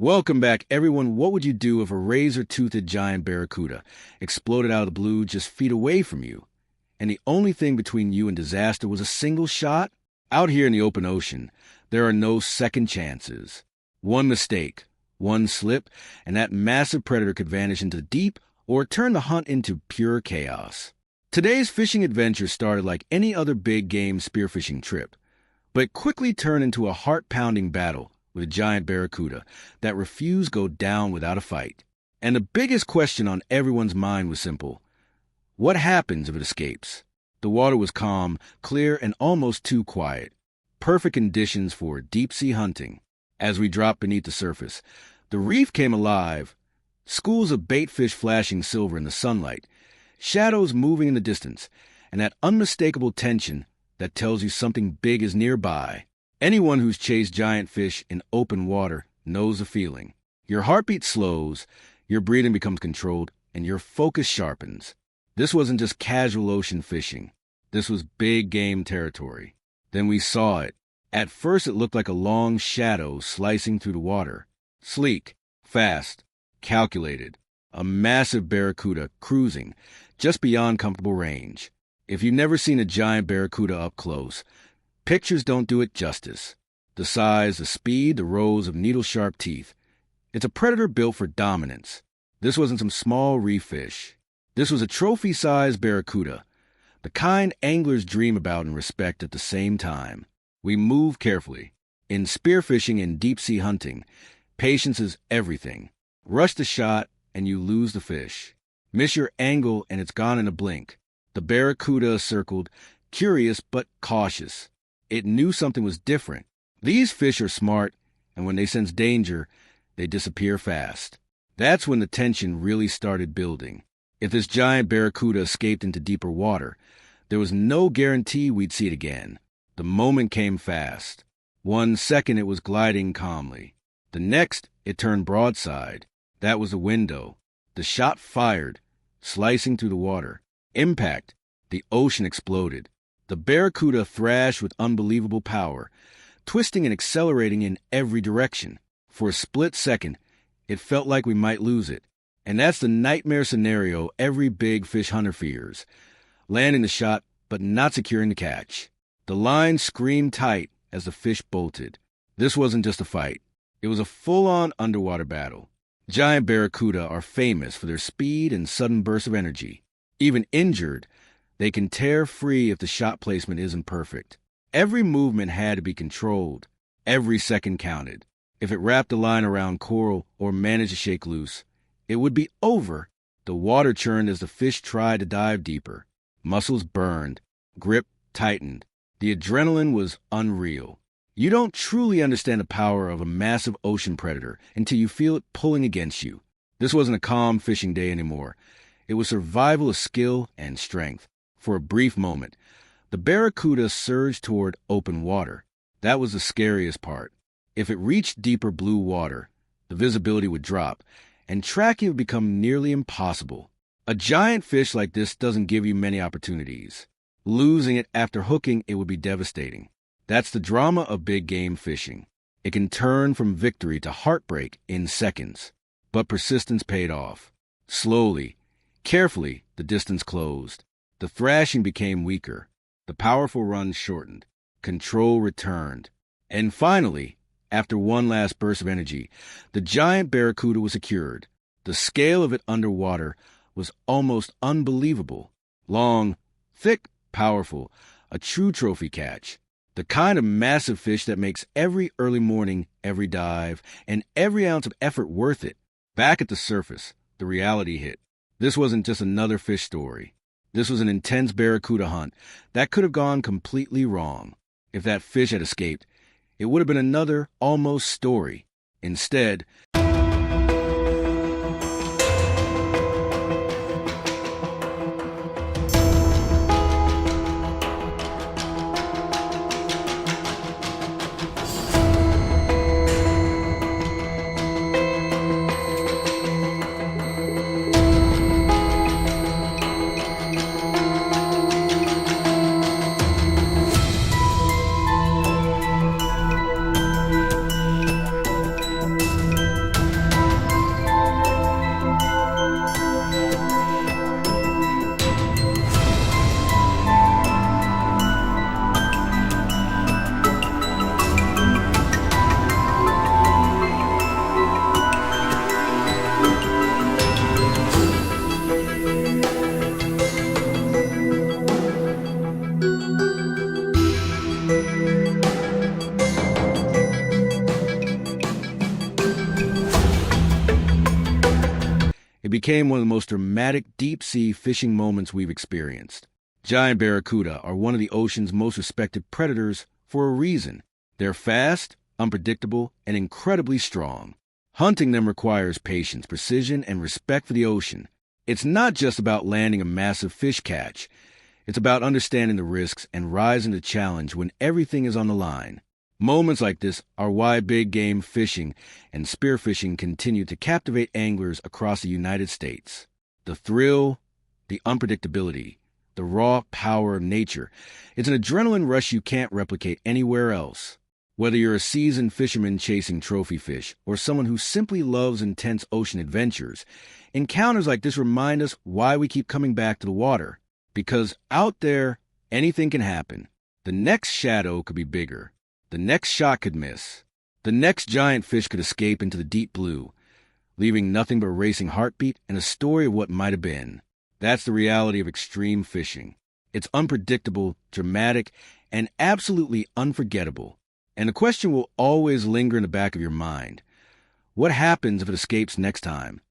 Welcome back, everyone. What would you do if a razor-toothed giant barracuda exploded out of the blue just feet away from you, and the only thing between you and disaster was a single shot? Out here in the open ocean, there are no second chances. One mistake, one slip, and that massive predator could vanish into the deep or turn the hunt into pure chaos. Today's fishing adventure started like any other big game spearfishing trip, but it quickly turned into a heart-pounding battle with a giant barracuda that refused to go down without a fight. And the biggest question on everyone's mind was simple. What happens if it escapes? The water was calm, clear, and almost too quiet. Perfect conditions for deep-sea hunting. As we dropped beneath the surface, the reef came alive, schools of bait fish flashing silver in the sunlight, shadows moving in the distance, and that unmistakable tension that tells you something big is nearby. Anyone who's chased giant fish in open water knows the feeling. Your heartbeat slows, your breathing becomes controlled, and your focus sharpens. This wasn't just casual ocean fishing. This was big game territory. Then we saw it. At first it looked like a long shadow slicing through the water. Sleek, fast, calculated. A massive barracuda cruising just beyond comfortable range. If you've never seen a giant barracuda up close, pictures don't do it justice. The size, the speed, the rows of needle-sharp teeth. It's a predator built for dominance. This wasn't some small reef fish. This was a trophy-sized barracuda, the kind anglers dream about and respect at the same time. We move carefully. In spearfishing and deep-sea hunting, patience is everything. Rush the shot, and you lose the fish. Miss your angle, and it's gone in a blink. The barracuda circled, curious but cautious. It knew something was different. These fish are smart, and when they sense danger, they disappear fast. That's when the tension really started building. If this giant barracuda escaped into deeper water, there was no guarantee we'd see it again. The moment came fast. 1 second it was gliding calmly. The next, it turned broadside. That was the window. The shot fired, slicing through the water. Impact. The ocean exploded. The barracuda thrashed with unbelievable power, twisting and accelerating in every direction. For a split second, it felt like we might lose it. And that's the nightmare scenario every big fish hunter fears. Landing the shot, but not securing the catch. The line screamed tight as the fish bolted. This wasn't just a fight. It was a full-on underwater battle. Giant barracuda are famous for their speed and sudden bursts of energy. Even injured, they can tear free if the shot placement isn't perfect. Every movement had to be controlled. Every second counted. If it wrapped the line around coral or managed to shake loose, it would be over. The water churned as the fish tried to dive deeper. Muscles burned. Grip tightened. The adrenaline was unreal. You don't truly understand the power of a massive ocean predator until you feel it pulling against you. This wasn't a calm fishing day anymore. It was survival of skill and strength. For a brief moment, the barracuda surged toward open water. That was the scariest part. If it reached deeper blue water, the visibility would drop, and tracking would become nearly impossible. A giant fish like this doesn't give you many opportunities. Losing it after hooking it would be devastating. That's the drama of big game fishing. It can turn from victory to heartbreak in seconds. But persistence paid off. Slowly, carefully, the distance closed. The thrashing became weaker. The powerful run shortened. Control returned. And finally, after one last burst of energy, the giant barracuda was secured. The scale of it underwater was almost unbelievable. Long, thick, powerful, a true trophy catch. The kind of massive fish that makes every early morning, every dive, and every ounce of effort worth it. Back at the surface, the reality hit. This wasn't just another fish story. This was an intense barracuda hunt that could have gone completely wrong. If that fish had escaped, it would have been another almost story. Instead, It became one of the most dramatic deep-sea fishing moments we've experienced. Giant barracuda are one of the ocean's most respected predators for a reason. They're fast, unpredictable, and incredibly strong. Hunting them requires patience, precision, and respect for the ocean. It's not just about landing a massive fish catch. It's about understanding the risks and rising to the challenge when everything is on the line. Moments like this are why big game fishing and spearfishing continue to captivate anglers across the United States. The thrill, the unpredictability, the raw power of nature. It's an adrenaline rush you can't replicate anywhere else. Whether you're a seasoned fisherman chasing trophy fish or someone who simply loves intense ocean adventures, encounters like this remind us why we keep coming back to the water. Because out there, anything can happen. The next shadow could be bigger. The next shot could miss. The next giant fish could escape into the deep blue, leaving nothing but a racing heartbeat and a story of what might have been. That's the reality of extreme fishing. It's unpredictable, dramatic, and absolutely unforgettable. And the question will always linger in the back of your mind. What happens if it escapes next time?